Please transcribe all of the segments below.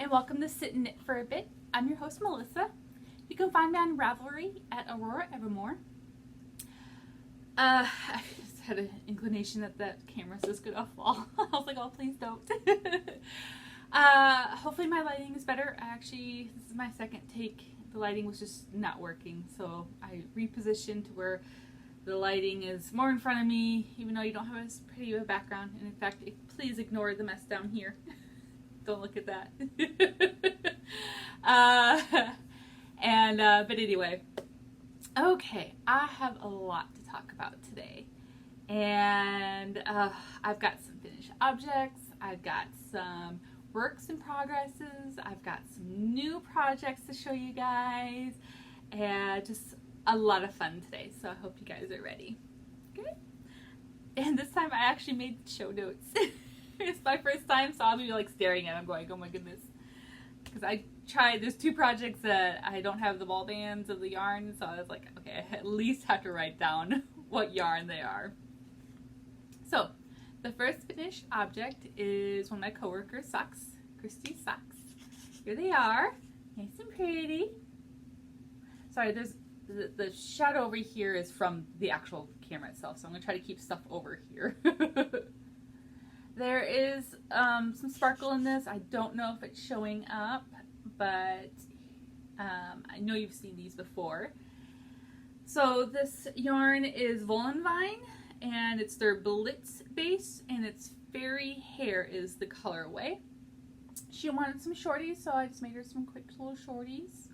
and welcome to Sit and Knit for a Bit. I'm your host, Melissa. You can find me on Ravelry at Aurora Evermore. I just had an inclination that camera's just gonna fall. I was like, oh, please don't. Hopefully my lighting is better. This is my second take. The lighting was just not working, so I repositioned to where the lighting is more in front of me, even though you don't have as pretty of a background. And in fact, please ignore the mess down here. Don't look at that. But anyway, okay, I have a lot to talk about today. And I've got some finished objects, I've got some works in progresses, I've got some new projects to show you guys, and just a lot of fun today, so I hope you guys are ready. Okay? And this time I actually made show notes. It's my first time, so I'll be like staring at them going, oh my goodness. Because I tried, there's two projects that I don't have the ball bands of the yarn, so I was like, okay, I at least have to write down what yarn they are. So, the first finished object is one of my coworkers' socks, Christy's socks. Here they are, nice and pretty. Sorry, there's the shadow over here is from the actual camera itself, so I'm going to try to keep stuff over here. There is some sparkle in this. I don't know if it's showing up, but I know you've seen these before. So this yarn is Wollonvine, and it's their Blitz base, and it's Fairy Hair is the colorway. She wanted some shorties, so I just made her some quick little shorties.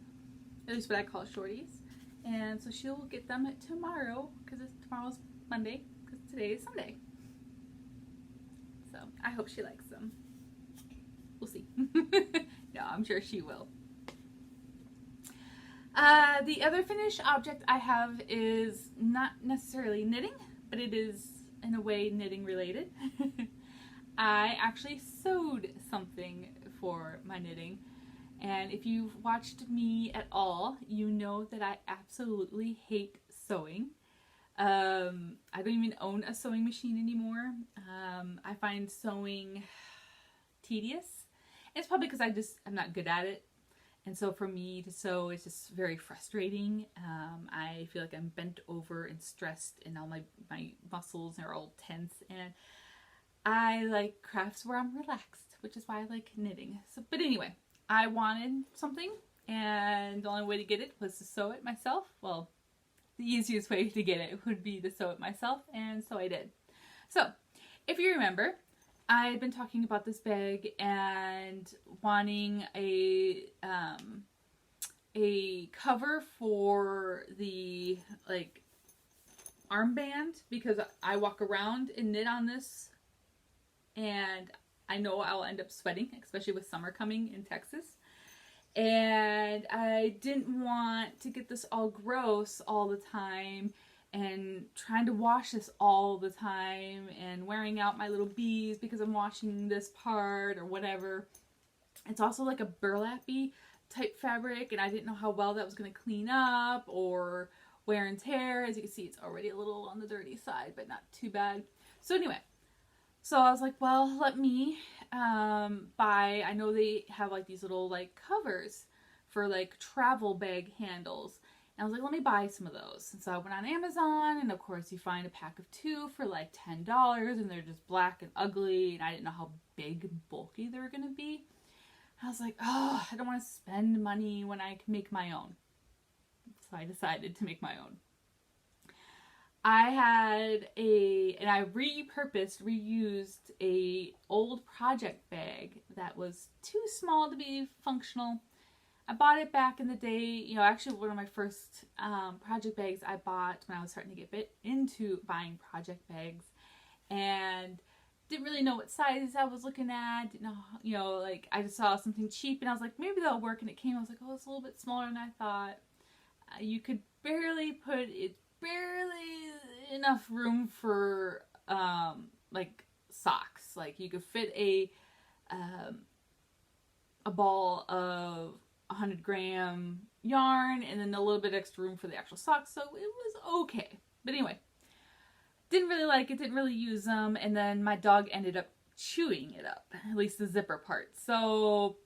At least what I call shorties. And so she'll get them tomorrow, because tomorrow's Monday, because today is Sunday. So I hope she likes them. We'll see. No, I'm sure she will. The other finished object I have is not necessarily knitting, but it is in a way knitting related. I actually sewed something for my knitting, and if you've watched me at all, you know that I absolutely hate sewing. I don't even own a sewing machine anymore. I find sewing tedious. And it's probably because I'm not good at it. And so for me to sew is just very frustrating. I feel like I'm bent over and stressed, and all my muscles are all tense. And I like crafts where I'm relaxed, which is why I like knitting. So, but anyway, I wanted something, and the only way to get it was to sew it myself. Well, the easiest way to get it would be to sew it myself, and so I did. So, if you remember, I've been talking about this bag and wanting a cover for the armband, because I walk around and knit on this, and I know I'll end up sweating, especially with summer coming in Texas. And I didn't want to get this all gross all the time and trying to wash this all the time and wearing out my little beads because I'm washing this part or whatever. It's also like a burlappy type fabric, and I didn't know how well that was going to clean up or wear and tear. As you can see, it's already a little on the dirty side, but not too bad. So anyway, so I was like, well, let me buy, I know they have like these little like covers for like travel bag handles. And I was like, let me buy some of those. And so I went on Amazon, and of course you find a pack of 2 for like $10, and they're just black and ugly, and I didn't know how big and bulky they were going to be. I was like, oh, I don't want to spend money when I can make my own. So I decided to make my own. I had and I reused a old project bag that was too small to be functional. I bought it back in the day, you know, actually one of my first project bags I bought when I was starting to get into buying project bags, and didn't really know what size I was looking at, didn't know, you know, like I just saw something cheap and I was like, maybe that'll work, and it came, I was like, oh, it's a little bit smaller than I thought. You could barely enough room for like socks. Like you could fit a ball of 100-gram yarn and then a little bit extra room for the actual socks, so it was okay. But anyway, didn't really like it, didn't really use them, and then my dog ended up chewing it up, at least the zipper part. So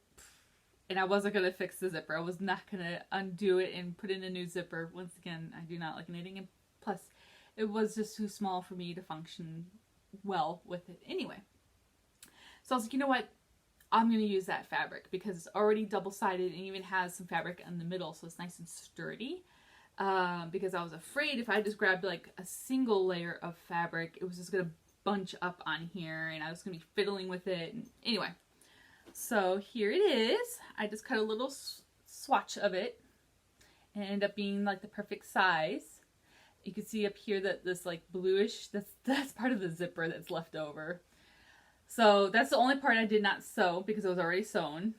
and I wasn't going to fix the zipper. I was not going to undo it and put in a new zipper. Once again, I do not like knitting, and plus it was just too small for me to function well with it anyway. So I was like, you know what? I'm going to use that fabric because it's already double-sided and even has some fabric in the middle, so it's nice and sturdy. Because I was afraid if I just grabbed like a single layer of fabric, it was just going to bunch up on here and I was going to be fiddling with it. And anyway, so here it is. I just cut a little swatch of it and it ended up being like the perfect size. You can see up here that this like bluish, that's part of the zipper that's left over. So that's the only part I did not sew because it was already sewn.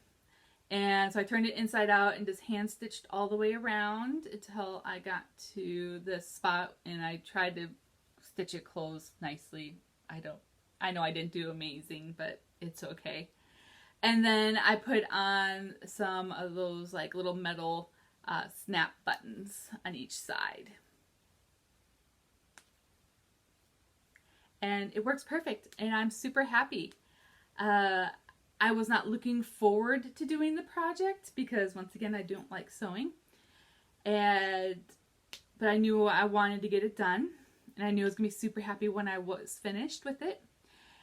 And so I turned it inside out and just hand stitched all the way around until I got to this spot, and I tried to stitch it closed nicely. I know I didn't do amazing, but it's okay. And then I put on some of those like little metal snap buttons on each side. And it works perfect, and I'm super happy. I was not looking forward to doing the project because, once again, I don't like sewing. But I knew I wanted to get it done, and I knew I was going to be super happy when I was finished with it.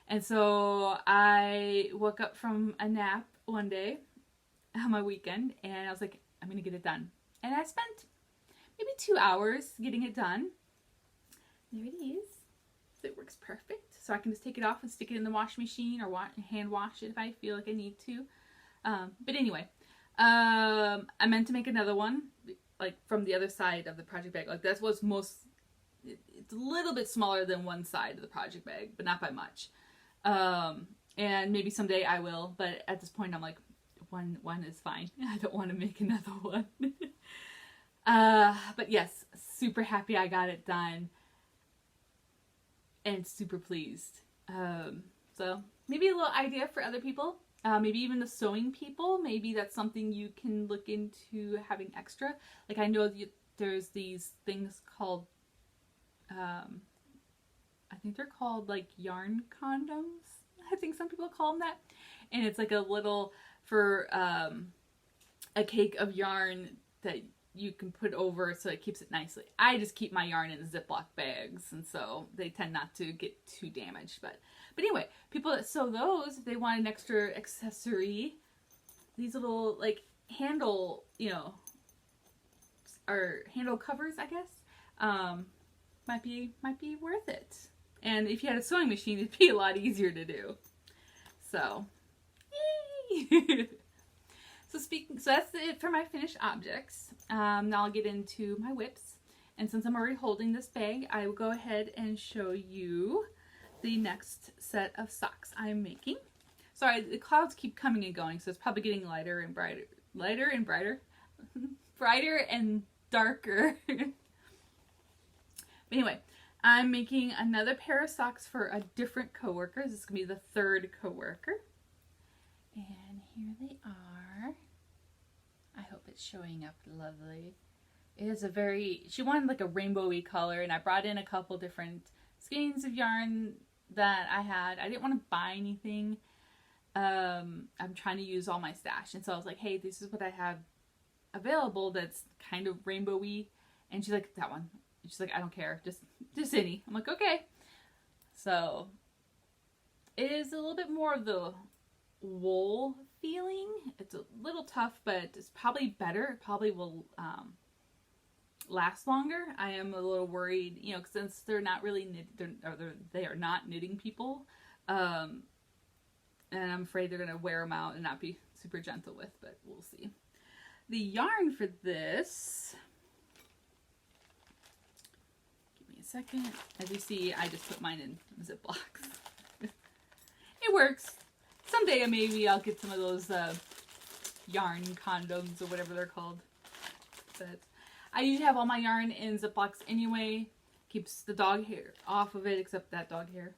And so I woke up from a nap one day on my weekend, and I was like, I'm going to get it done. And I spent maybe 2 hours getting it done. There it is. It works perfect, so I can just take it off and stick it in the washing machine or hand wash it if I feel like I need to. But anyway, I meant to make another one like from the other side of the project bag. Like that's what's it's a little bit smaller than one side of the project bag, but not by much. And maybe someday I will, but at this point I'm like, one is fine. I don't want to make another one. But yes, super happy I got it done. And super pleased. So maybe a little idea for other people, maybe even the sewing people. Maybe that's something you can look into having extra. Like I know there's these things called, I think they're called like yarn condoms. I think some people call them that. And it's like a little, for a cake of yarn that you can put over so it keeps it nicely. I just keep my yarn in Ziploc bags, and so they tend not to get too damaged. But anyway, people that sew those, if they want an extra accessory, these little like handle, or handle covers, I guess, might be worth it. And if you had a sewing machine, it'd be a lot easier to do. So, yay! So that's it for my finished objects. Now I'll get into my whips. And since I'm already holding this bag, I will go ahead and show you the next set of socks I'm making. Sorry, the clouds keep coming and going, so it's probably getting lighter and brighter. Lighter and brighter? Brighter and darker. But anyway, I'm making another pair of socks for a different coworker. This is going to be the third coworker. And here they are. I hope it's showing up lovely. It is she wanted like a rainbowy color, and I brought in a couple different skeins of yarn that I had. I didn't want to buy anything. I'm trying to use all my stash, and so I was like, hey, this is what I have available that's kind of rainbowy. And she's like, that one. And she's like, I don't care, just any. I'm like, okay. So it is a little bit more of the wool feeling. It's a little tough, but it's probably better. It probably will last longer. I am a little worried, since they're not really they are not knitting people, and I'm afraid they're gonna wear them out and not be super gentle with, but we'll see. The yarn for this, give me a second. As you see, I just put mine in Ziplocs. It works. Someday maybe I'll get some of those yarn condoms or whatever they're called. But I usually have all my yarn in Ziplocs anyway. Keeps the dog hair off of it, except that dog hair.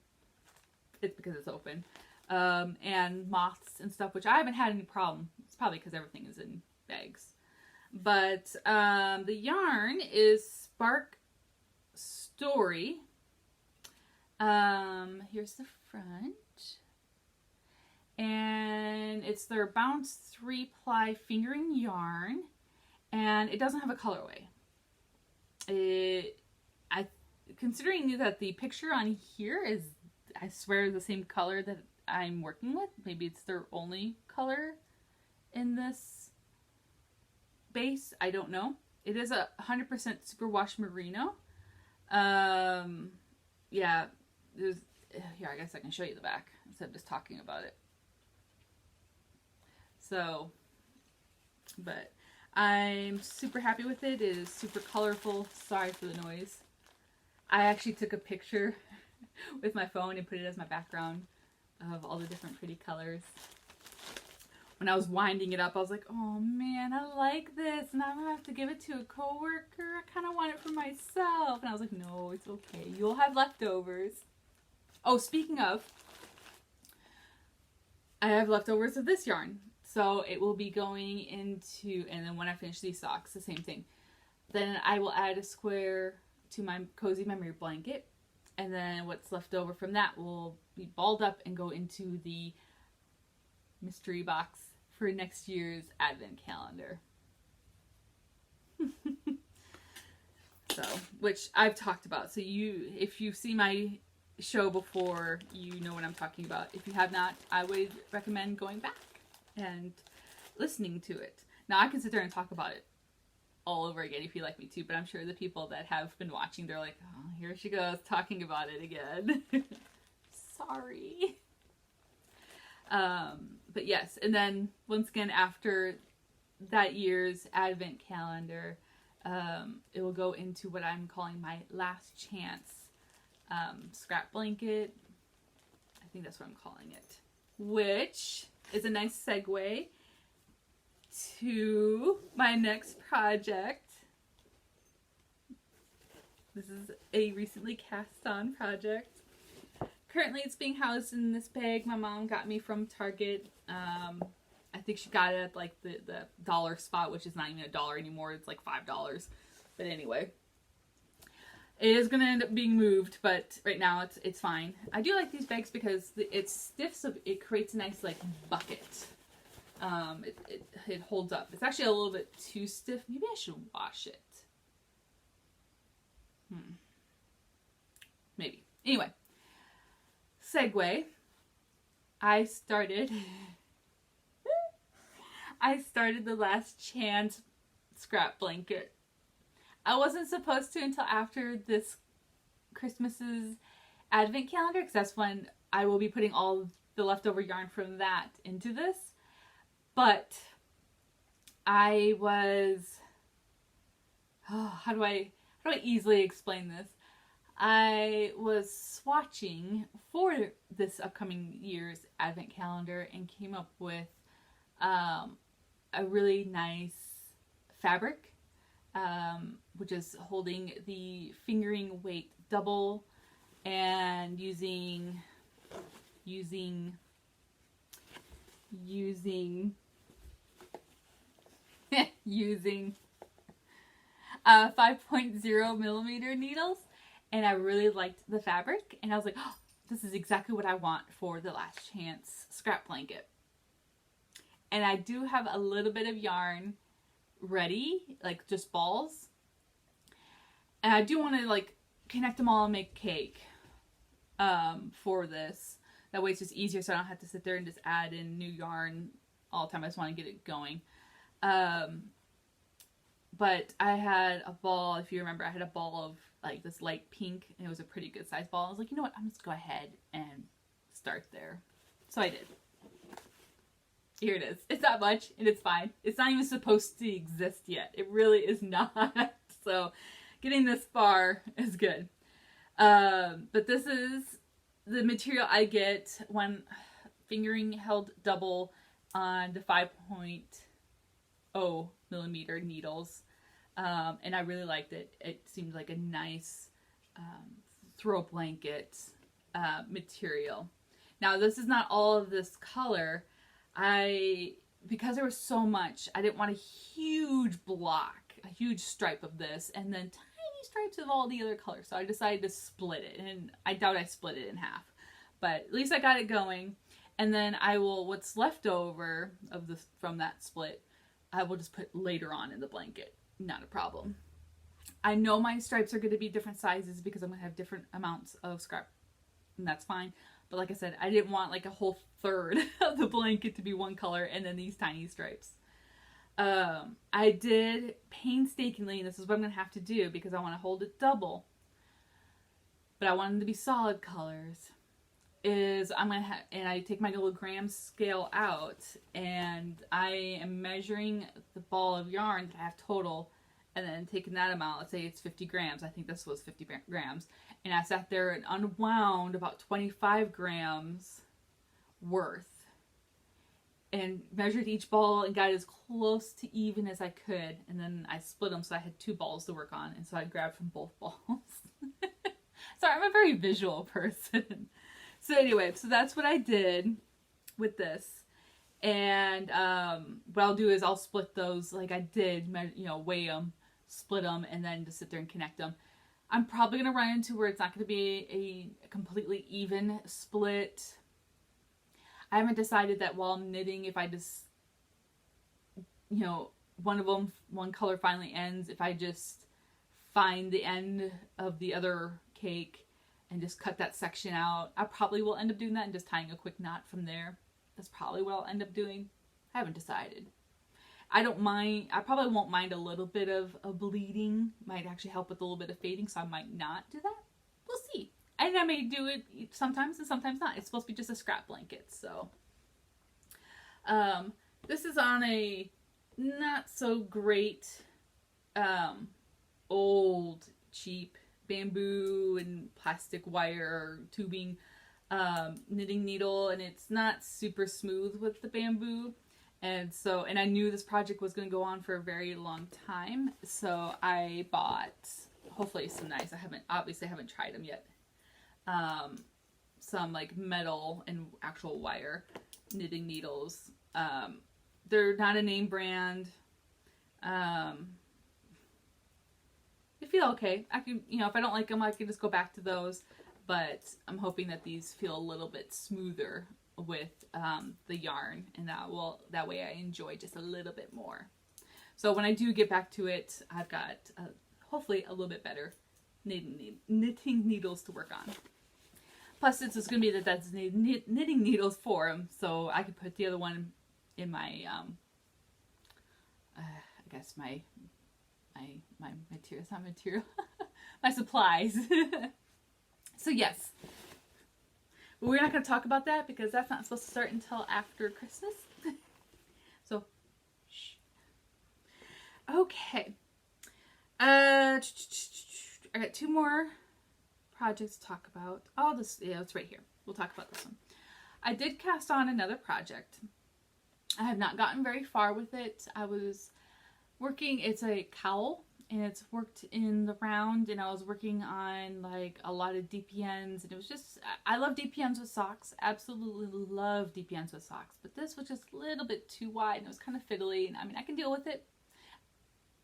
It's because it's open. And moths and stuff, which I haven't had any problem. It's probably because everything is in bags. But the yarn is Spark Story. Here's the front. And it's their Bounce 3-ply fingering yarn, and it doesn't have a colorway. Considering that the picture on here is, I swear, the same color that I'm working with. Maybe it's their only color in this base. I don't know. It is 100% superwash merino. Yeah, here, I guess I can show you the back instead of just talking about it. So, but I'm super happy with it. It is super colorful. Sorry for the noise. I actually took a picture with my phone and put it as my background of all the different pretty colors. When I was winding it up, I was like, oh man, I like this, and I'm gonna have to give it to a coworker. I kind of want it for myself. And I was like, no, it's okay. You'll have leftovers. Oh, speaking of, I have leftovers of this yarn. So it will be going into, and then when I finish these socks, the same thing. Then I will add a square to my cozy memory blanket. And then what's left over from that will be balled up and go into the mystery box for next year's advent calendar. So, which I've talked about. So if you've seen my show before, you know what I'm talking about. If you have not, I would recommend going back and listening to it. Now I can sit there and talk about it all over again if you like me to, but I'm sure the people that have been watching, they're like, oh, here she goes talking about it again. Sorry. But yes, and then once again after that year's advent calendar, it will go into what I'm calling my last chance scrap blanket. I think that's what I'm calling it, which is a nice segue to my next project. This is a recently cast on project. Currently it's being housed in this bag my mom got me from Target. I think she got it at like the dollar spot, which is not even $1 anymore. It's like $5. But anyway, it is going to end up being moved, but right now it's fine. I do like these bags because it's stiff, so it creates a nice like bucket. It holds up. It's actually a little bit too stiff. Maybe I should wash it. Maybe. Anyway, segue. I started the last chance scrap blanket. I wasn't supposed to until after this Christmas's advent calendar, because that's when I will be putting all the leftover yarn from that into this. But I was, how do I easily explain this? I was swatching for this upcoming year's advent calendar and came up with a really nice fabric, which is holding the fingering weight double and using 5.0 millimeter needles, and I really liked the fabric, and I was like, oh, this is exactly what I want for the last chance scrap blanket. And I do have a little bit of yarn ready, like just balls, and I do want to like connect them all and make cake for this. That way it's just easier, so I don't have to sit there and just add in new yarn all the time. I just want to get it going. But I had a ball, if you remember, I had a ball of like this light pink, and it was a pretty good size ball. I was like, you know what, I'm just go ahead and start there. So I did. Here it is. It's not much, and it's fine. It's not even supposed to exist yet. It really is not. So getting this far is good. But this is the material I get when fingering held double on the 5.0 millimeter needles. And I really liked it. It seemed like a nice throw blanket material. Now this is not all of this color. Because there was so much, I didn't want a huge block, a huge stripe of this, and then tiny stripes of all the other colors. So I decided to split it, and I doubt I split it in half. But at least I got it going. And then I will, what's left over of this from that split, I will just put later on in the blanket. Not a problem. I know my stripes are going to be different sizes because I'm going to have different amounts of scrap, and that's fine. But like I said, I didn't want like a whole third of the blanket to be one color and then these tiny stripes. I did painstakingly, and this is what I'm going to have to do because I want to hold it double, but I want them to be solid colors, is I'm going to have, and I take my little gram scale out, and I am measuring the ball of yarn that I have total, and then taking that amount, let's say it's 50 grams. I think this was 50 grams. And I sat there and unwound about 25 grams worth and measured each ball and got as close to even as I could. And then I split them so I had two balls to work on. And so I grabbed from both balls. Sorry, I'm a very visual person. So anyway, so that's what I did with this. And what I'll do is I'll split those like I did, weigh them, split them, and then just sit there and connect them. I'm probably going to run into where it's not going to be a completely even split. I haven't decided that while I'm knitting, if I just, one of them, one color finally ends, if I just find the end of the other cake and just cut that section out. I probably will end up doing that and just tying a quick knot from there. That's probably what I'll end up doing. I haven't decided. I don't mind. I probably won't mind a little bit of a bleeding. Might actually help with a little bit of fading, so I might not do that. We'll see. And I may do it sometimes and sometimes not. It's supposed to be just a scrap blanket, so. This is on a not so great, old, cheap bamboo and plastic wire tubing knitting needle, and it's not super smooth with the bamboo. And I knew this project was going to go on for a very long time, so I bought, hopefully some nice, obviously I haven't tried them yet, some like metal and actual wire knitting needles. They're not a name brand. They feel okay. I can, if I don't like them, I can just go back to those, but I'm hoping that these feel a little bit smoother with the yarn, and that way I enjoy just a little bit more. So when I do get back to it, I've got hopefully a little bit better knitting needles to work on. Plus, it's just going to be the designated knitting needles for them, so I could put the other one in my I guess my material, it's not material, my supplies. So yes. But we're not going to talk about that because that's not supposed to start until after Christmas. So, shh. Okay. I got two more projects to talk about. It's right here. We'll talk about this one. I did cast on another project. I have not gotten very far with it. I was working, it's a cowl, and it's worked in the round, and I was working on like a lot of DPNs, and it was just, I love DPNs with socks, absolutely love DPNs with socks, but this was just a little bit too wide, and it was kind of fiddly, and I mean, I can deal with it,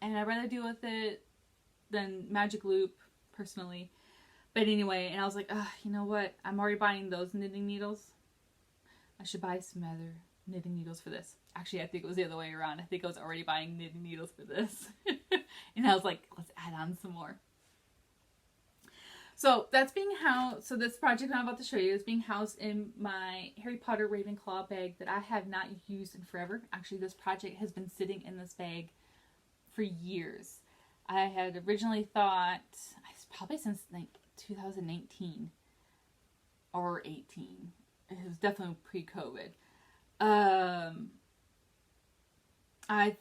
and I'd rather deal with it than Magic Loop, personally. But anyway, and I was like, you know what, I'm already buying those knitting needles. I should buy some other knitting needles for this. Actually, I think it was the other way around. I think I was already buying knitting needles for this. And I was like, let's add on some more. So that's being housed, so this project I'm about to show you is being housed in my Harry Potter Ravenclaw bag that I have not used in forever. Actually, this project has been sitting in this bag for years. I had originally thought, probably since like 2019 or 18. It was definitely pre-COVID. I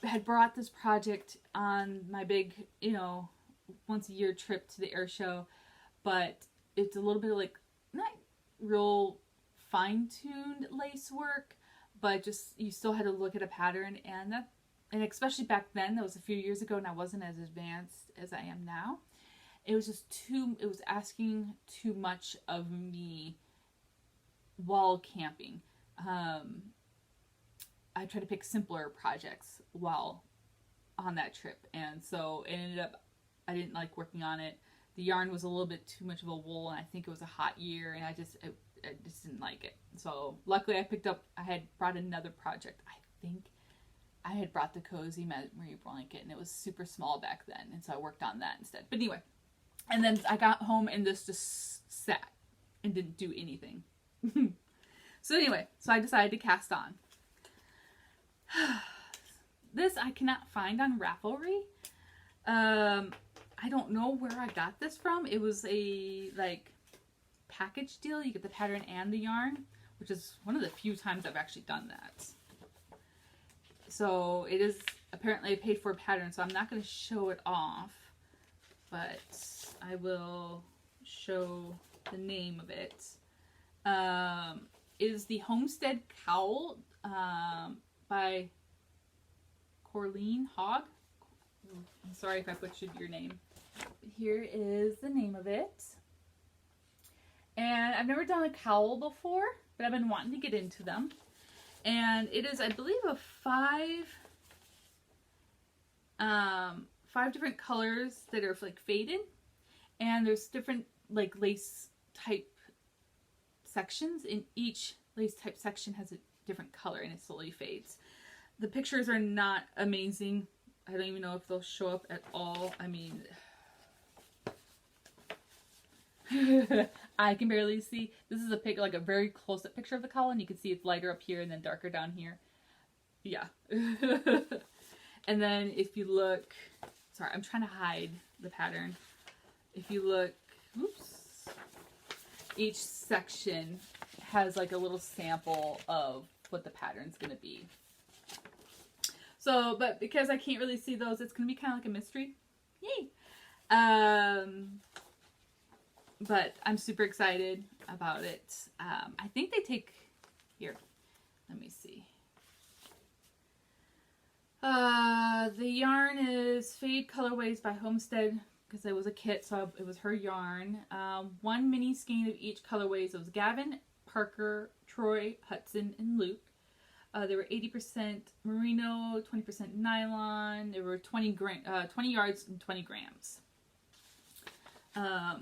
had brought this project on my big, once a year trip to the air show, but it's a little bit of like, not real fine-tuned lace work, but just, you still had to look at a pattern, and especially back then, that was a few years ago, and I wasn't as advanced as I am now. It was just it was asking too much of me while camping. I tried to pick simpler projects while on that trip, and so it ended up, I didn't like working on it. The yarn was a little bit too much of a wool, and I think it was a hot year, and I I just didn't like it. So luckily I had brought another project. I think I had brought the Cozy Memory blanket, and it was super small back then, and so I worked on that instead. But anyway, and then I got home and this just sat and didn't do anything. So anyway, so I decided to cast on. This I cannot find on Ravelry. I don't know where I got this from. It was a like package deal. You get the pattern and the yarn, which is one of the few times I've actually done that. So it is apparently a paid for pattern, so I'm not going to show it off, but I will show the name of it. Is the Homestead Cowl by Corleen Hogg. I'm sorry if I butchered your name. Here is the name of it. And I've never done a cowl before, but I've been wanting to get into them. And it is, I believe, a five different colors that are like faded. And there's different like lace type sections, and each lace type section has a different color and it slowly fades. The pictures are not amazing. I don't even know if they'll show up at all. I mean, I can barely see. This is like a very close-up picture of the cowl, and you can see it's lighter up here and then darker down here. Yeah. And then if you look, sorry, I'm trying to hide the pattern. If you look, oops, each section has like a little sample of what the pattern's going to be. So, but because I can't really see those, it's going to be kind of like a mystery. Yay! But I'm super excited about it. I think they take, here, let me see. The yarn is Fade Colorways by Homestead, because it was a kit, so it was her yarn. One mini skein of each colorways. It was Gavin, Parker, Troy, Hudson, and Luke. They were 80% merino, 20% nylon. They were 20 yards and 20 grams. So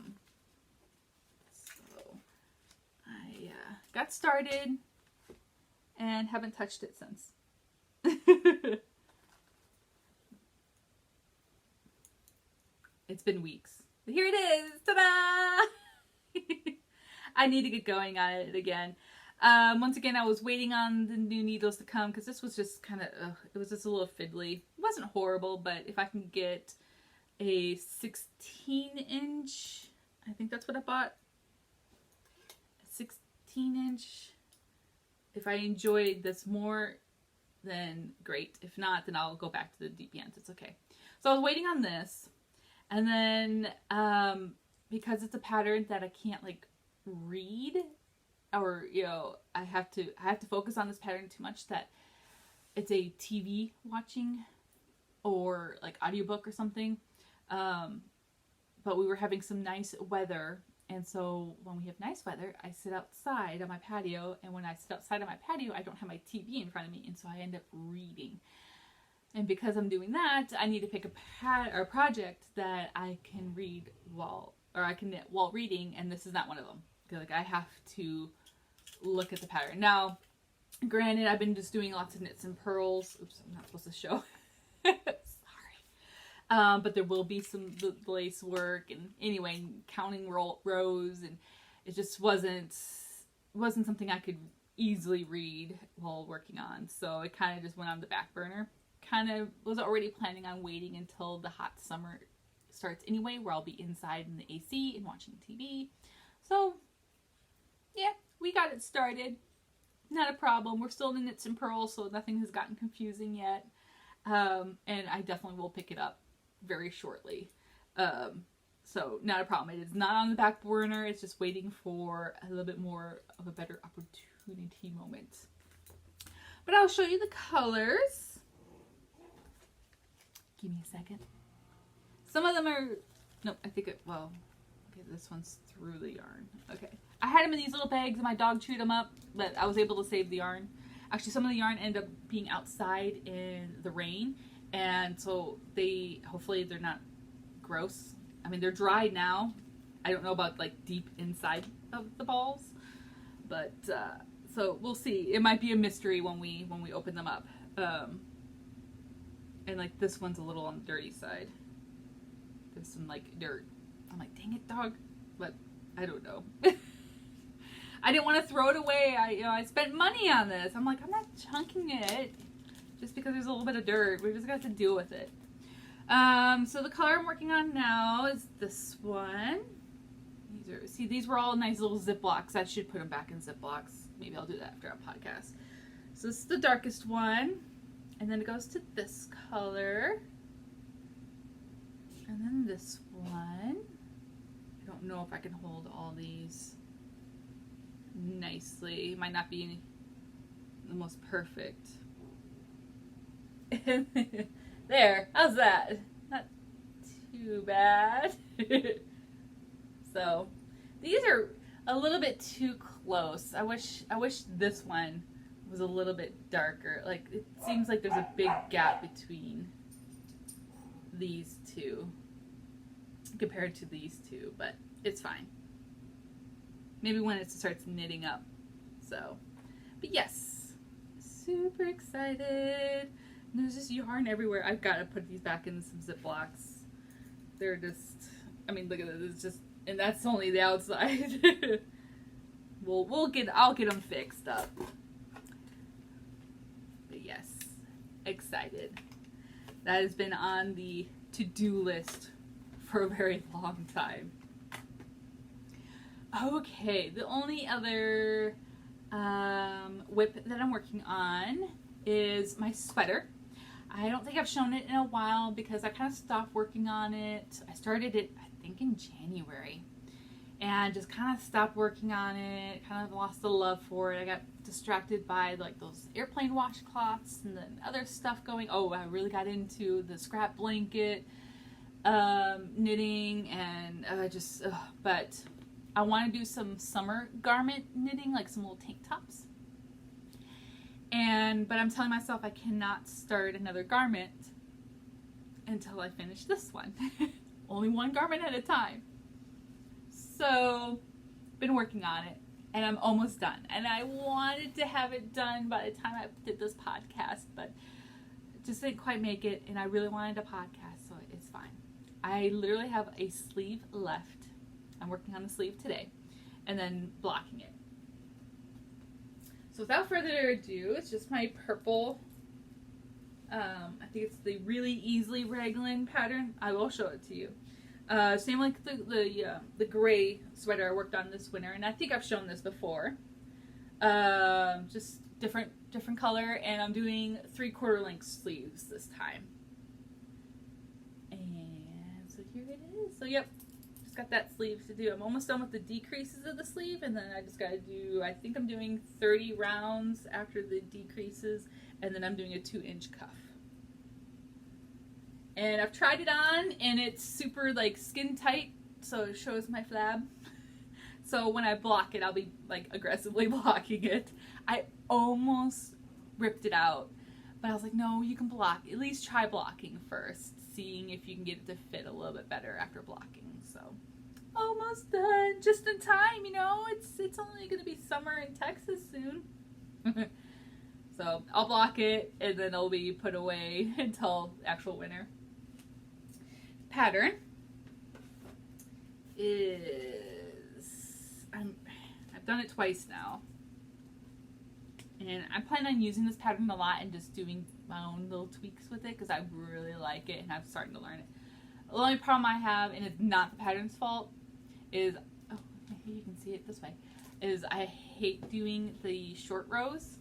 I got started and haven't touched it since. It's been weeks. But here it is! Ta-da! I need to get going on it again. Once again, I was waiting on the new needles to come because this was just kind of, it was just a little fiddly. It wasn't horrible, but if I can get a 16-inch, I think that's what I bought. A 16-inch. If I enjoyed this more, then great. If not, then I'll go back to the DPNs. It's okay. So I was waiting on this. And then, because it's a pattern that I can't like read, or, you know, I have to focus on this pattern too much, that it's a TV watching or like audiobook or something. But we were having some nice weather, and so when we have nice weather, I sit outside on my patio, and when I sit outside on my patio, I don't have my TV in front of me, and so I end up reading. And because I'm doing that, I need to pick a project that I can read while knit while reading, and this is not one of them. Like, I have to look at the pattern. Now, granted, I've been just doing lots of knits and purls. Oops, I'm not supposed to show. Sorry. But there will be some lace work, and anyway, counting rows, and it just wasn't something I could easily read while working on. So it kind of just went on the back burner. Kind of was already planning on waiting until the hot summer starts anyway, where I'll be inside in the AC and watching TV. So yeah, we got it started. Not a problem. We're still in knits and purls, so nothing has gotten confusing yet. And I definitely will pick it up very shortly. So not a problem. It is not on the back burner. It's just waiting for a little bit more of a better opportunity moment. But I'll show you the colors. Give me a second. Some of them are, nope, I think well, okay, this one's through the yarn. Okay. I had them in these little bags and my dog chewed them up, but I was able to save the yarn. Actually, some of the yarn ended up being outside in the rain, and so hopefully they're not gross. I mean, they're dry now. I don't know about like deep inside of the balls, But so we'll see. It might be a mystery when we open them up. And like this one's a little on the dirty side. There's some like dirt. I'm like, dang it, dog. But I don't know. I didn't want to throw it away. I spent money on this. I'm like, I'm not chunking it just because there's a little bit of dirt. We're just gonna have to deal with it. So the color I'm working on now is this one. These were all nice little Ziplocs. I should put them back in Ziplocs. Maybe I'll do that after our podcast. So this is the darkest one. And then it goes to this color. And then this one. I don't know if I can hold all these nicely. It might not be the most perfect. There. How's that? Not too bad. So these are a little bit too close. I wish this one was a little bit darker. Like it seems like there's a big gap between these two compared to these two, but it's fine. Maybe when it starts knitting up. So, but yes, super excited. And there's just yarn everywhere. I've got to put these back in some Ziplocs. They're just, I mean, look at this. It's just, and that's only the outside. I'll get them fixed up. But yes, excited. That has been on the to-do list for a very long time. Okay, the only other whip that I'm working on is my sweater. I don't think I've shown it in a while because I kind of stopped working on it. I started it, I think, in January. And just kind of stopped working on it, kind of lost the love for it. I got distracted by like those airplane washcloths and then other stuff going. Oh, I really got into the scrap blanket knitting and but I want to do some summer garment knitting, like some little tank tops. But I'm telling myself I cannot start another garment until I finish this one. Only one garment at a time. So, been working on it, and I'm almost done. And I wanted to have it done by the time I did this podcast, but just didn't quite make it, and I really wanted a podcast, so it's fine. I literally have a sleeve left. I'm working on the sleeve today, and then blocking it. So without further ado, it's just my purple, I think it's the Really Easily Raglan pattern. I will show it to you. Same like the gray sweater I worked on this winter, and I think I've shown this before. Just different color, and I'm doing 3/4 length sleeves this time. And so here it is. So yep, just got that sleeve to do. I'm almost done with the decreases of the sleeve, and then I just got to do, I think I'm doing 30 rounds after the decreases, and then I'm doing a 2-inch cuff. And I've tried it on, and it's super like skin tight, so it shows my flab. So when I block it, I'll be like aggressively blocking it. I almost ripped it out, but I was like, no, you can block. At least try blocking first, seeing if you can get it to fit a little bit better after blocking. So almost done, just in time. You know, it's only gonna be summer in Texas soon. So I'll block it, and then it'll be put away until actual winter. Pattern is, I've done it twice now, and I plan on using this pattern a lot and just doing my own little tweaks with it because I really like it and I'm starting to learn it. The only problem I have, and it's not the pattern's fault, is, oh, maybe you can see it this way, is I hate doing the short rows,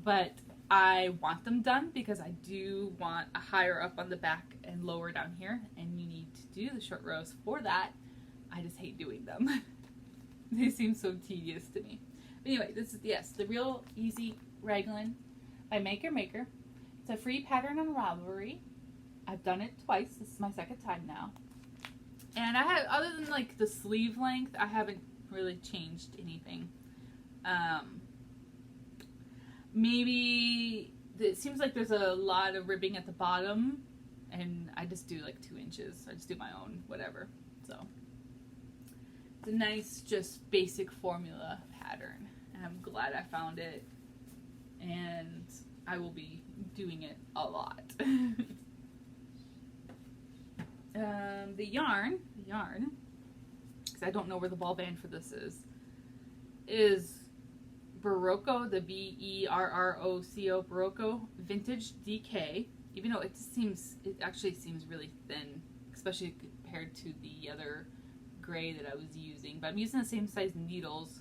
but I want them done because I do want a higher up on the back and lower down here, and you need to do the short rows for that. I just hate doing them. They seem so tedious to me. But anyway, this is, yes, the Real Easy Raglan by Maker Maker. It's a free pattern on Ravelry. I've done it twice. This is my second time now. And I have, other than like the sleeve length, I haven't really changed anything. Maybe it seems like there's a lot of ribbing at the bottom, and I just do like 2 inches. I just do my own whatever. So It's a nice, just basic formula pattern. And I'm glad I found it. And I will be doing it a lot. The yarn, because I don't know where the ball band for this is Berroco, the Berroco, Berroco Vintage DK. Even though it actually seems really thin, especially compared to the other gray that I was using. But I'm using the same size needles,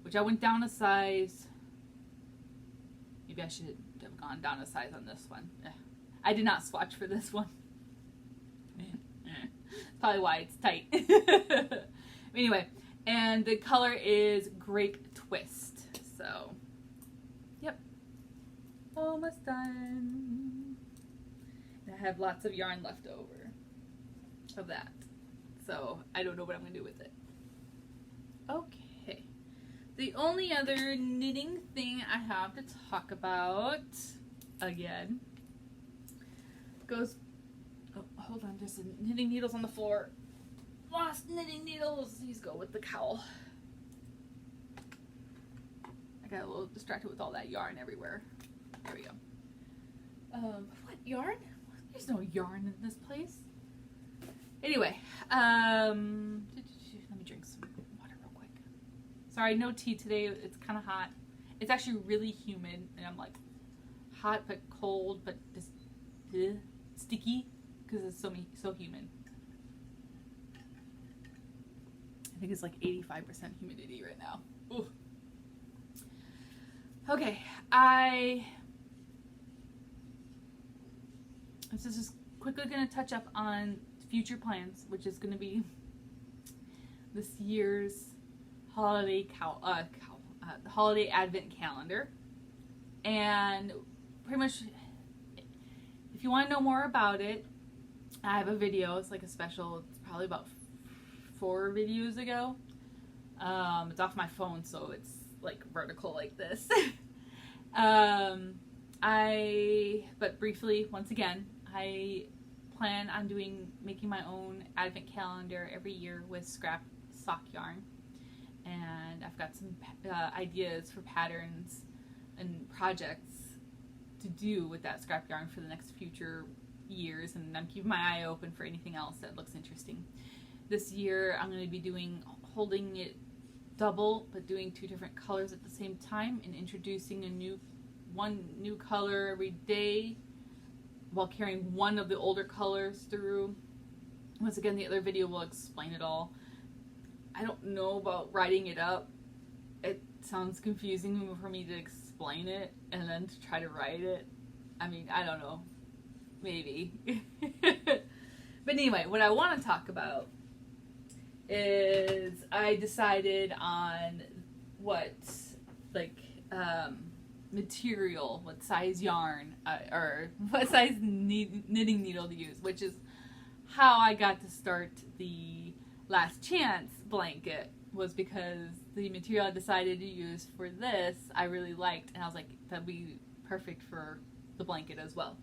which I went down a size. Maybe I should have gone down a size on this one. I did not swatch for this one. Probably why it's tight. Anyway, and the color is Grape Twist. So, yep. Almost done. And I have lots of yarn left over of that. So, I don't know what I'm going to do with it. Okay. The only other knitting thing I have to talk about, again, goes... Oh, hold on, there's some knitting needles on the floor. Lost knitting needles. These go with the cowl. I got a little distracted with all that yarn everywhere. There we go. What yarn? There's no yarn in this place. Anyway, let me drink some water real quick. Sorry, no tea today. It's kind of hot. It's actually really humid, and I'm like hot but cold, but just sticky because it's so humid. I think it's like 85% humidity right now. Ooh. Okay, I'm just quickly going to touch up on future plans, which is going to be this year's holiday holiday advent calendar. And pretty much, if you want to know more about it, I have a video. It's like a special. It's probably about 4 videos ago. It's off my phone, so it's like vertical like this. But briefly, once again, I plan on making my own advent calendar every year with scrap sock yarn. And I've got some ideas for patterns and projects to do with that scrap yarn for the next future years, and I'm keeping my eye open for anything else that looks interesting. This year I'm going to be holding it double, but doing 2 different colors at the same time, and introducing one new color every day while carrying one of the older colors through. Once again, the other video will explain it all. I don't know about writing it up. It sounds confusing for me to explain it and then to try to write it. I mean, I don't know. Maybe. But anyway, what I want to talk about is I decided on what material, what size yarn, or what size knitting needle to use, which is how I got to start the Last Chance blanket, was because the material I decided to use for this I really liked, and I was like, that'd be perfect for the blanket as well.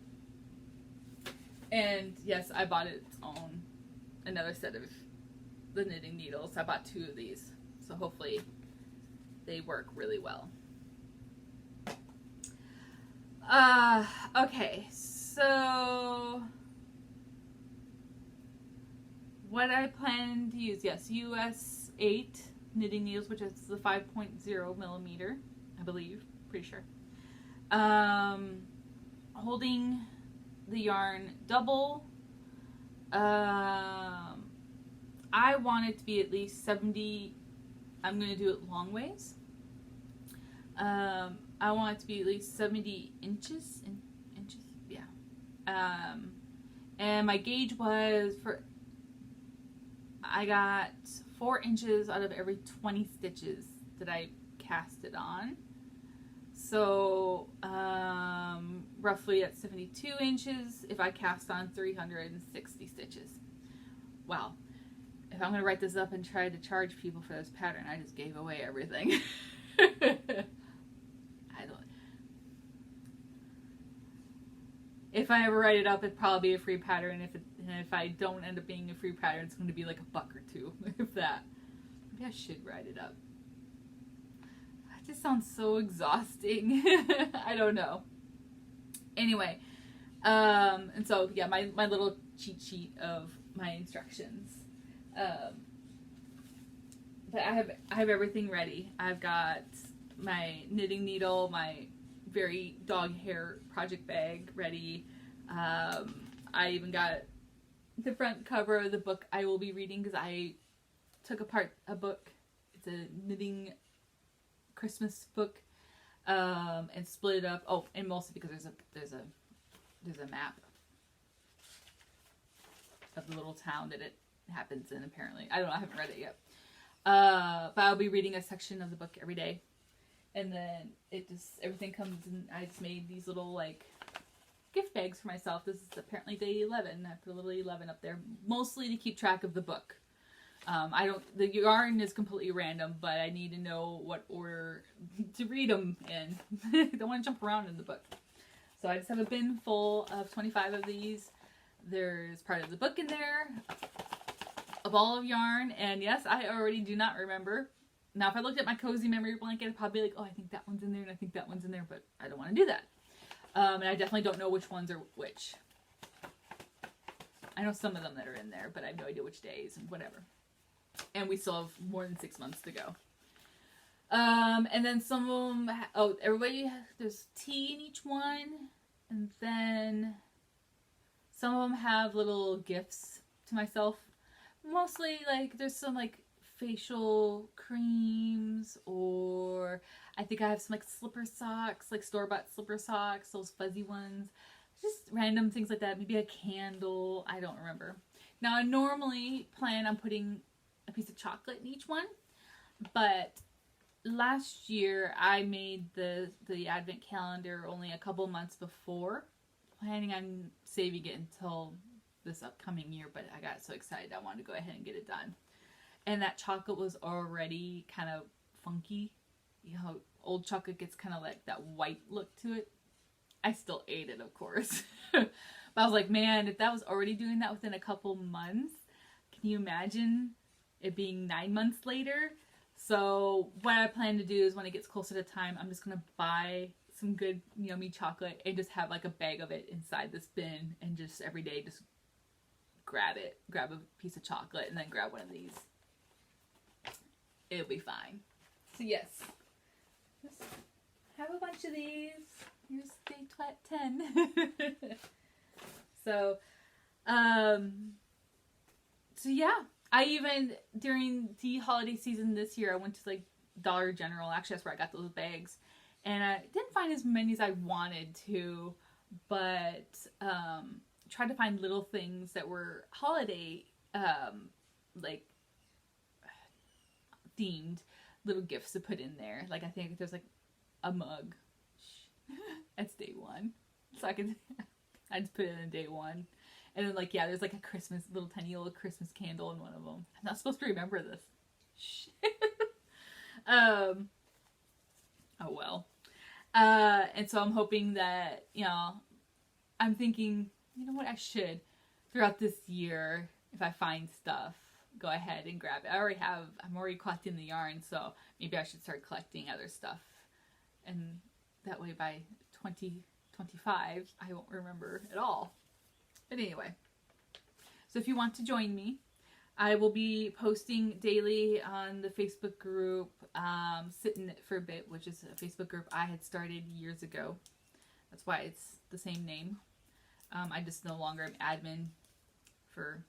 And yes, I bought another set of the knitting needles. I bought 2 of these, so hopefully they work really well. Okay, so what I plan to use, yes, US 8 knitting needles, which is the 5.0 millimeter, I believe, pretty sure. Holding the yarn double. I want it to be at least 70. I'm going to do it long ways. I want it to be at least 70 inches. Yeah. And my gauge was I got 4 inches out of every 20 stitches that I cast it on. So, roughly at 72 inches if I cast on 360 stitches. Wow. If I'm going to write this up and try to charge people for this pattern, I just gave away everything. If I ever write it up, it'd probably be a free pattern. If I don't end up being a free pattern, it's going to be like $1 or $2, if that. Maybe I should write it up. It just sounds so exhausting. I don't know. Anyway, and so yeah, my little cheat sheet of my instructions. But I have everything ready. I've got my knitting needle, my very dog hair project bag ready. I even got the front cover of the book I will be reading because I took apart a book. It's a knitting Christmas book, and split it up. Oh, and mostly because there's a map of the little town that it happens in. Apparently, I don't know. I haven't read it yet. But I'll be reading a section of the book every day, and then everything comes in. I just made these little like gift bags for myself. This is apparently day 11. I put a little 11 up there, mostly to keep track of the book. The yarn is completely random, but I need to know what order to read them in. I don't want to jump around in the book. So I just have a bin full of 25 of these. There's part of the book in there, a ball of yarn, and yes, I already do not remember. Now, if I looked at my cozy memory blanket, I'd probably be like, oh, I think that one's in there, and I think that one's in there, but I don't want to do that. And I definitely don't know which ones are which. I know some of them that are in there, but I have no idea which days and whatever. And we still have more than 6 months to go. And then some of them, there's tea in each one. And then some of them have little gifts to myself. Mostly, like, there's some, like, facial creams, or I think I have some, like, slipper socks, like store-bought slipper socks, those fuzzy ones. Just random things like that. Maybe a candle. I don't remember. Now, I normally plan on putting a piece of chocolate in each one, but last year I made the advent calendar only a couple months before, planning on saving it until this upcoming year, but I got so excited I wanted to go ahead and get it done. And that chocolate was already kind of funky. You know, old chocolate gets kind of like that white look to it. I still ate it, of course. But I was like, man, if that was already doing that within a couple months, can you imagine it being 9 months later? So what I plan to do is when it gets closer to time, I'm just going to buy some good yummy chocolate and just have like a bag of it inside this bin, and just every day just grab a piece of chocolate and then grab one of these. It'll be fine. So yes, just have a bunch of these. Here's day 10. So yeah, I even, during the holiday season this year, I went to like Dollar General. Actually, that's where I got those bags. And I didn't find as many as I wanted to, but tried to find little things that were holiday, like, themed little gifts to put in there. Like, I think there's like a mug. That's day 1. So I just put it in day 1. And then, like, yeah, there's like a little tiny little Christmas candle in one of them. I'm not supposed to remember this. Oh well. And so I'm hoping that, I'm thinking, you know what, I should, throughout this year, if I find stuff, go ahead and grab it. I'm already collecting the yarn, so maybe I should start collecting other stuff. And that way by 2025, I won't remember at all. But anyway, so if you want to join me, I will be posting daily on the Facebook group, Sit in It for a Bit, which is a Facebook group I had started years ago. That's why it's the same name. I just no longer am admin for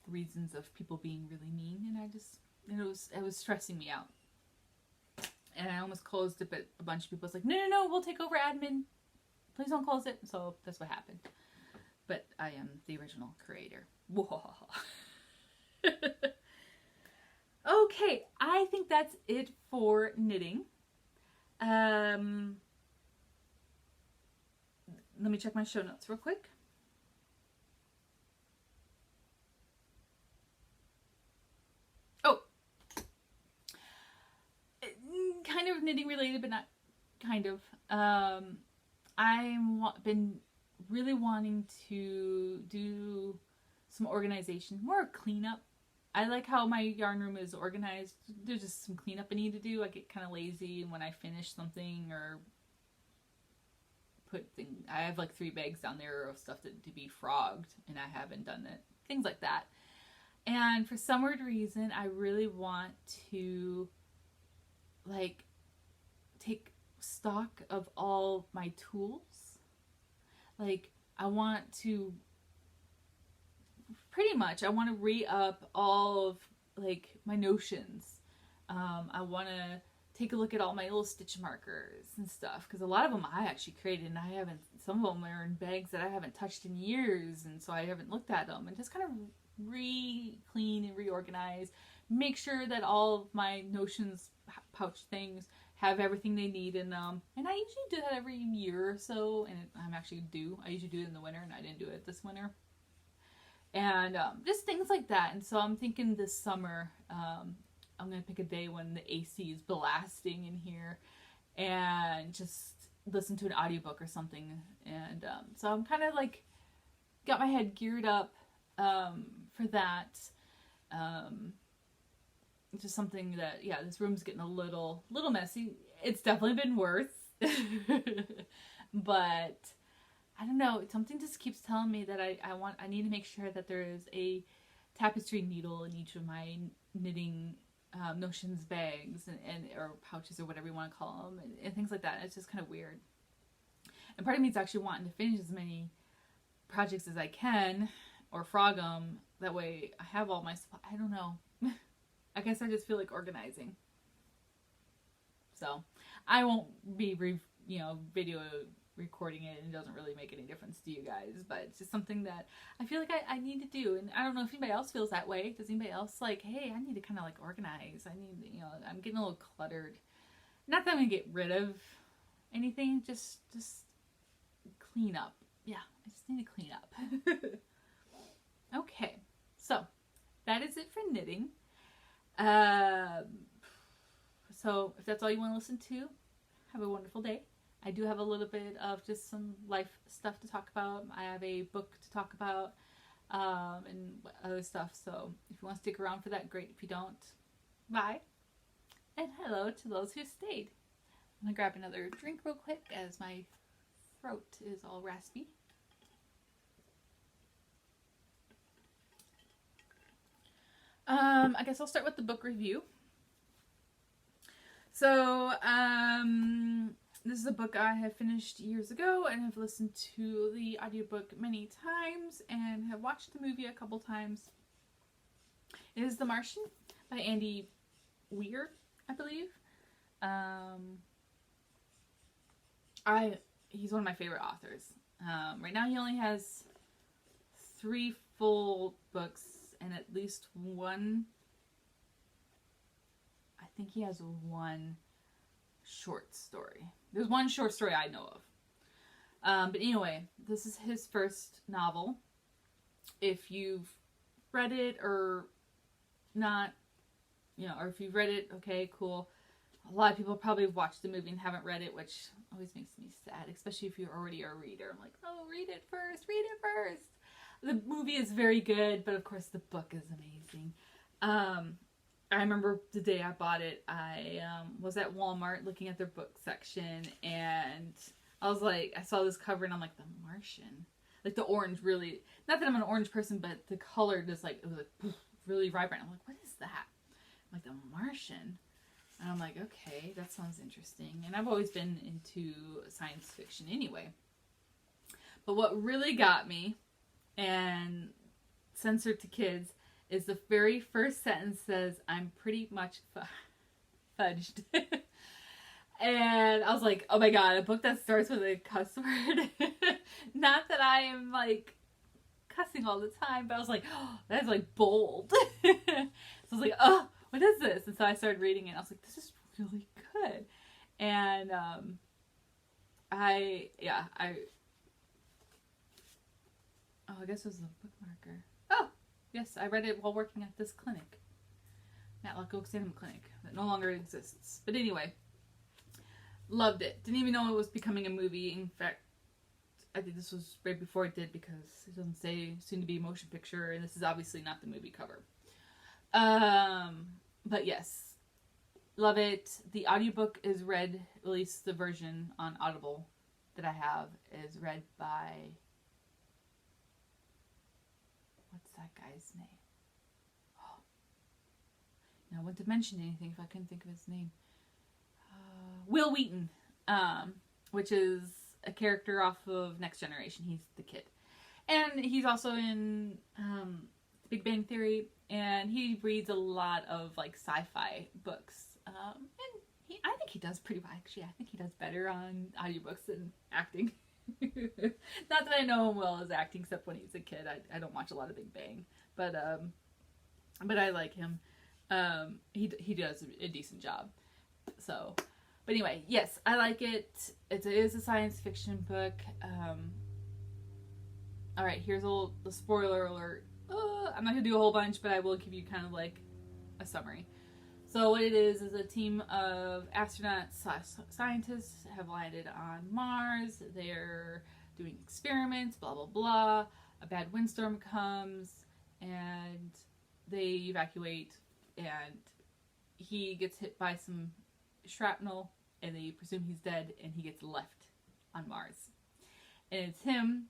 reasons of people being really mean, and it was stressing me out. And I almost closed it, but a bunch of people was like, no, we'll take over admin. Please don't close it. So that's what happened. But I am the original creator. Okay, I think that's it for knitting. Let me check my show notes real quick. Oh, kind of knitting related, but not kind of. I've been really wanting to do some organization, more cleanup I like how my yarn room is organized. There's just some cleanup I need to do. I get kind of lazy when I finish something or I have like 3 bags down there of stuff to be frogged, and I haven't done it. Things like that. And for some weird reason, I really want to like take stock of all my tools. Like I want to re-up all of like my notions. I want to take a look at all my little stitch markers and stuff, because a lot of them I actually created, and some of them are in bags that I haven't touched in years, and so I haven't looked at them, and just kind of clean and reorganize, make sure that all of my notions pouch things have everything they need in them. And I usually do that every year or so, and I usually do it in the winter, and I didn't do it this winter. And just things like that. And so I'm thinking this summer, I'm going to pick a day when the AC is blasting in here and just listen to an audiobook or something. And so I'm kind of like got my head geared up for that. Just something that, this room's getting a little messy. It's definitely been worse. But I don't know, something just keeps telling me that I need to make sure that there is a tapestry needle in each of my knitting notions bags and or pouches or whatever you want to call them, and things like that. It's just kind of weird. And part of me is actually wanting to finish as many projects as I can, or frog them. That way I have all my supplies. I don't know. I guess I just feel like organizing. So I won't be video recording it, and it doesn't really make any difference to you guys, but it's just something that I feel like I need to do. And I don't know if anybody else feels that way. Does anybody else like, hey, I need to kind of like organize, I need, I'm getting a little cluttered. Not that I'm gonna get rid of anything, just clean up. Yeah, I just need to clean up. Okay, so that is it for knitting. So if that's all you want to listen to, have a wonderful day. I do have a little bit of just some life stuff to talk about. I have a book to talk about, and other stuff. So if you want to stick around for that, great. If you don't, bye. And hello to those who stayed. I'm going to grab another drink real quick as my throat is all raspy. I guess I'll start with the book review. So, this is a book I have finished years ago and have listened to the audiobook many times and have watched the movie a couple times. It is The Martian by Andy Weir, I believe. He's one of my favorite authors. Right now he only has 3 full books and at least one, I think he has 1 short story. There's 1 short story I know of. But anyway, this is his first novel. If you've read it or not, or if you've read it, okay, cool. A lot of people probably have watched the movie and haven't read it, which always makes me sad, especially if you're already a reader. I'm like, oh, read it first. The movie is very good, but of course the book is amazing. I remember the day I bought it, I was at Walmart looking at their book section, and I was like, I saw this cover and I'm like, The Martian. Like the orange really, not that I'm an orange person, but the color just like, it was like really vibrant. I'm like, what is that? I'm like, The Martian. And I'm like, okay, that sounds interesting. And I've always been into science fiction anyway. But what really got me, and censored to kids, is the very first sentence says, I'm pretty much fudged. And I was like, oh my god, a book that starts with a cuss word. Not that I am like cussing all the time, but I was like, oh, that's like bold. So I was like, oh, what is this? And so I started reading it, and I was like, this is really good. And I guess it was a bookmarker. Oh, yes, I read it while working at this clinic. Matlock Oaks Animal Clinic that no longer exists. But anyway, loved it. Didn't even know it was becoming a movie. In fact, I think this was right before it did, because it doesn't say soon to be motion picture, and this is obviously not the movie cover. But yes, love it. The audiobook is read, at least the version on Audible that I have is read by, what's that guy's name? Oh, I wouldn't mention anything if I couldn't think of his name. Will Wheaton, which is a character off of Next Generation. He's the kid. And he's also in Big Bang Theory, and he reads a lot of like sci-fi books. And I think he does pretty well. Actually, I think he does better on audiobooks than acting. Not that I know him well as acting, except when he's a kid. I don't watch a lot of Big Bang, but I like him. He does a decent job. So, but anyway, yes, I like it. It is a science fiction book. All right, here's the spoiler alert. I'm not gonna do a whole bunch, but I will give you kind of like a summary. So what it is a team of astronauts / scientists have landed on Mars. They're doing experiments, blah, blah, blah. A bad windstorm comes, and they evacuate, and he gets hit by some shrapnel, and they presume he's dead, and he gets left on Mars. And it's him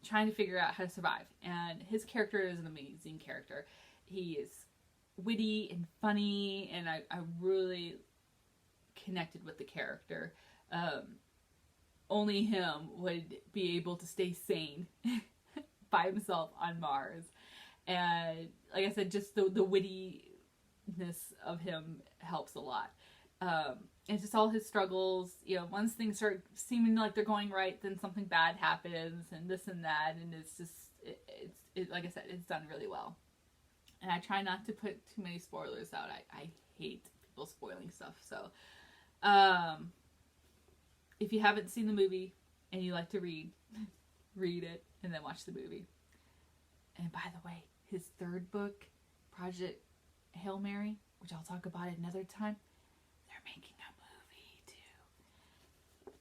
trying to figure out how to survive. And his character is an amazing character. He is witty and funny, and I really connected with the character. Only him would be able to stay sane by himself on Mars. And like I said, just the wittiness of him helps a lot. It's just all his struggles. You know, once things start seeming like they're going right, then something bad happens, and this and that, and it's just, it's like I said, it's done really well. And I try not to put too many spoilers out. I hate people spoiling stuff. So, if you haven't seen the movie and you like to read, read it and then watch the movie. And by the way, his third book, Project Hail Mary, which I'll talk about at another time, they're making a movie too.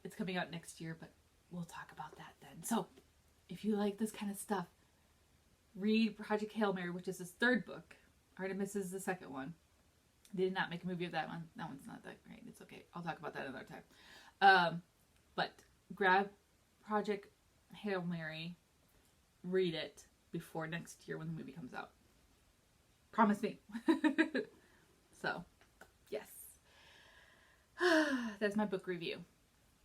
It's coming out next year, but we'll talk about that then. So, if you like this kind of stuff, read Project Hail Mary, which is his third book. Artemis is the second one. They did not make a movie of that one. That one's not that great. It's okay. I'll talk about that another time. But grab Project Hail Mary, read it before next year when the movie comes out. Promise me. So, yes. That's my book review.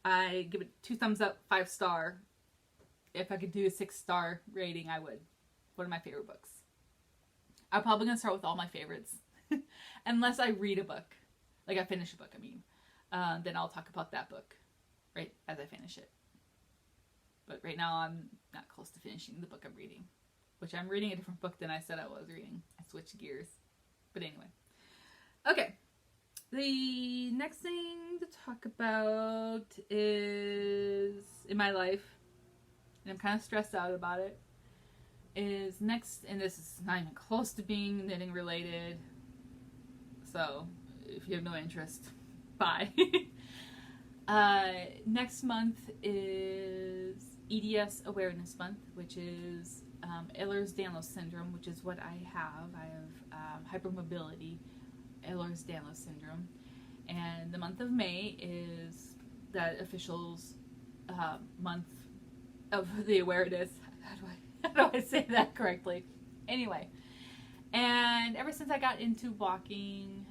I give it 2 thumbs up, 5-star. If I could do a 6-star rating, I would. One of my favorite books. I'm probably going to start with all my favorites. Unless I read a book. Like I finish a book, I mean. Then I'll talk about that book. Right as I finish it. But right now I'm not close to finishing the book I'm reading. Which I'm reading a different book than I said I was reading. I switched gears. But anyway. Okay. The next thing to talk about is in my life. And I'm kind of stressed out about it. Is next, and this is not even close to being knitting related, so if you have no interest, bye. Next month is EDS Awareness Month, which is Ehlers-Danlos syndrome, which is what I have. I have hypermobility, Ehlers-Danlos syndrome, and the month of May is that officials month of the awareness. How do I say that correctly? Anyway, and ever since I got into walking,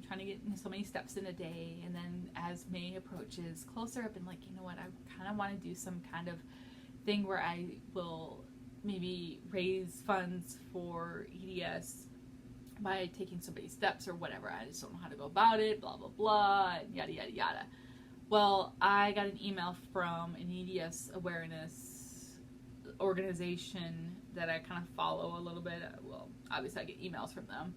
trying to get so many steps in a day, and then as May approaches closer, I've been like, you know what, I kind of want to do some kind of thing where I will maybe raise funds for EDS by taking so many steps or whatever. I just don't know how to go about it, blah, blah, blah, and yada, yada, yada. Well, I got an email from an EDS awareness organization that I kind of follow a little bit. Well, obviously I get emails from them.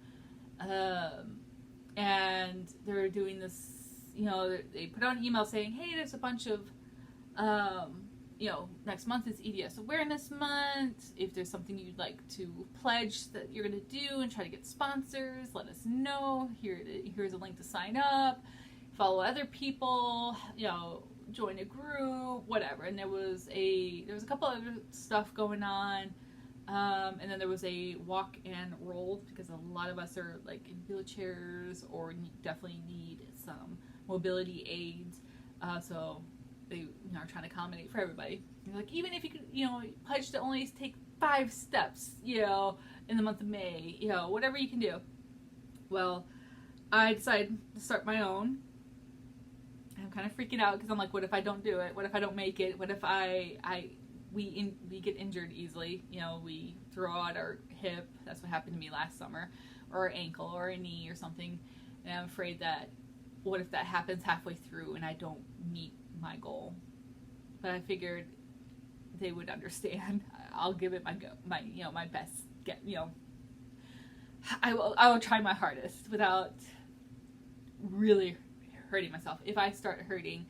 And they're doing this, you know, they put out an email saying, hey, there's a bunch of, you know, next month is EDS Awareness Month. If there's something you'd like to pledge that you're going to do and try to get sponsors, let us know. Here's a link to sign up, follow other people, you know, join a group, whatever. And there was a couple other stuff going on, And then there was a walk and roll because a lot of us are like in wheelchairs or definitely need some mobility aids. So they are trying to accommodate for everybody. Like, even if you could, pledge to only take 5 steps, in the month of May, whatever you can do. Well, I decided to start my own. I'm kind of freaking out because I'm like, what if I don't do it? What if I don't make it? What if we get injured easily? We throw out our hip. That's what happened to me last summer, or our ankle, or a knee, or something. And I'm afraid that what if that happens halfway through and I don't meet my goal? But I figured they would understand. I'll give it my best. I will try my hardest without really hurting myself. If I start hurting,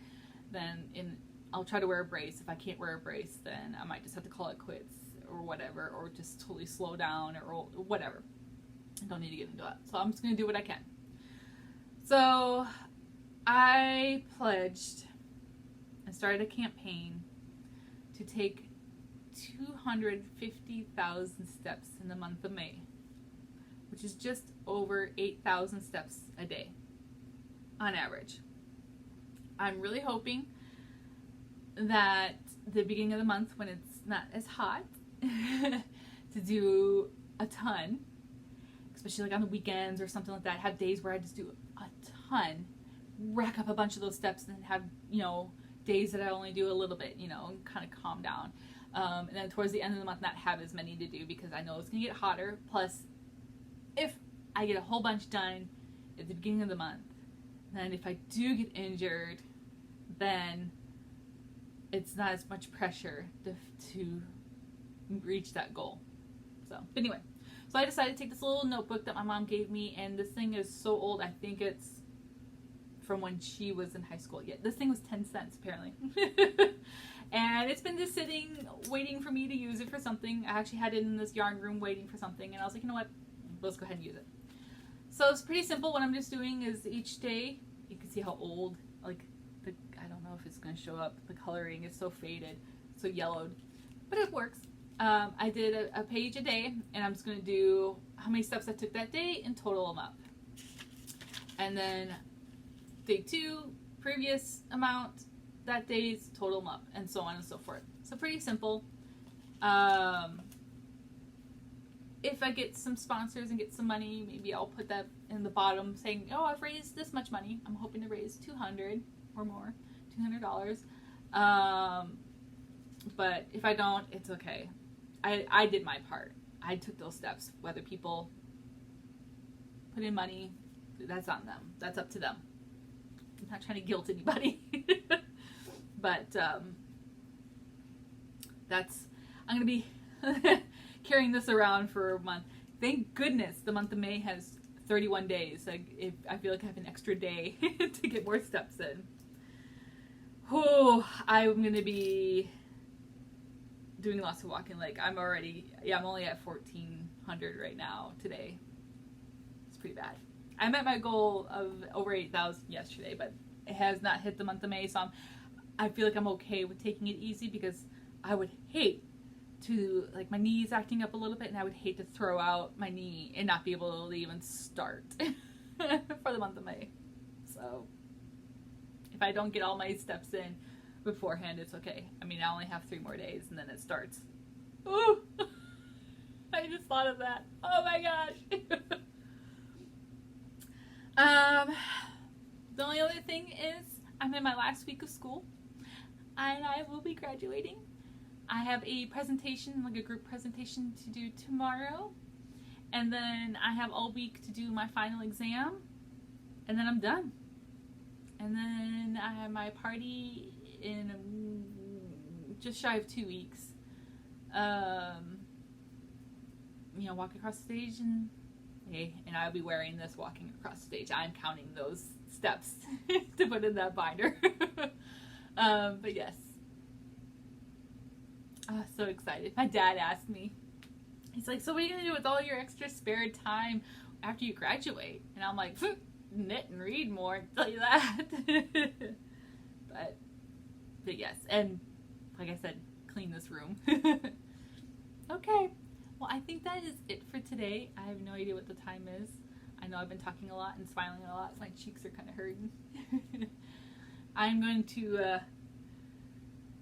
then I'll try to wear a brace. If I can't wear a brace, then I might just have to call it quits or whatever, or just totally slow down or whatever. I don't need to get into that. So I'm just going to do what I can. So I pledged and started a campaign to take 250,000 steps in the month of May, which is just over 8,000 steps a day on average. I'm really hoping that the beginning of the month, when it's not as hot, to do a ton, especially like on the weekends or something like that. Have days where I just do a ton, rack up a bunch of those steps, and have days that I only do a little bit, and kind of calm down. And then towards the end of the month, not have as many to do because I know it's gonna get hotter. Plus, if I get a whole bunch done at the beginning of the month, then if I do get injured, then it's not as much pressure to reach that goal. So anyway, so I decided to take this little notebook that my mom gave me, and this thing is so old. I think it's from when she was in high school. Yeah, this thing was 10 cents apparently. And it's been just sitting waiting for me to use it for something. I actually had it in this yarn room waiting for something, and I was like, you know what, let's go ahead and use it. So it's pretty simple. What I'm just doing is each day, you can see how old, like, I don't know if it's going to show up, the coloring is so faded, so yellowed, but it works. I did a page a day, and I'm just going to do how many steps I took that day and total them up. And then day 2, previous amount, that day's, total them up, and so on and so forth. So pretty simple. If I get some sponsors and get some money, maybe I'll put that in the bottom saying, oh, I've raised this much money. I'm hoping to raise $200 or more, $200. But if I don't, it's okay. I did my part. I took those steps. Whether people put in money, that's on them. That's up to them. I'm not trying to guilt anybody. But I'm going to be carrying this around for a month. Thank goodness the month of May has 31 days. I feel like I have an extra day to get more steps in. I'm going to be doing lots of walking. Like, I'm only at 1,400 right now today. It's pretty bad. I met my goal of over 8,000 yesterday, but it has not hit the month of May, so I feel like I'm okay with taking it easy, because I would hate to, like, my knee's acting up a little bit, and I would hate to throw out my knee and not be able to even start for the month of May. So if I don't get all my steps in beforehand, it's okay. I mean, I only have 3 more days and then it starts. Ooh! I just thought of that. Oh my gosh! The only other thing is I'm in my last week of school, and I will be graduating. I have a presentation, like a group presentation, to do tomorrow, and then I have all week to do my final exam, and then I'm done. And then I have my party in just shy of 2 weeks. Walk across the stage, and I'll be wearing this walking across the stage. I'm counting those steps to put in that binder. But yes. So excited. My dad asked me, he's like, so what are you going to do with all your extra spare time after you graduate? And I'm like, knit and read more, I'll tell you that. but yes, and like I said, clean this room. Okay. well, I think that is it for today. I have no idea what the time is. I know I've been talking a lot and smiling a lot. My cheeks are kind of hurting. I'm going to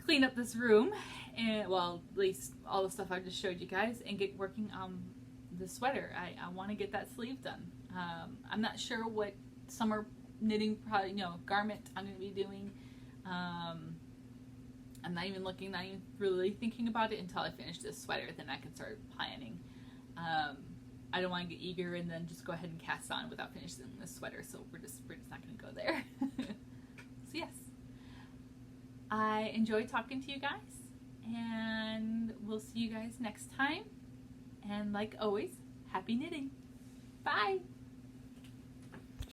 clean up this room, and well, at least all the stuff I just showed you guys, and get working on the sweater. I want to get that sleeve done. I'm not sure what summer knitting garment I'm going to be doing. I'm not even really thinking about it until I finish this sweater. Then I can start planning. I don't want to get eager and then just go ahead and cast on without finishing this sweater. So we're just not going to go there. So yes, I enjoyed talking to you guys, and we'll see you guys next time. And like always, happy knitting. Bye.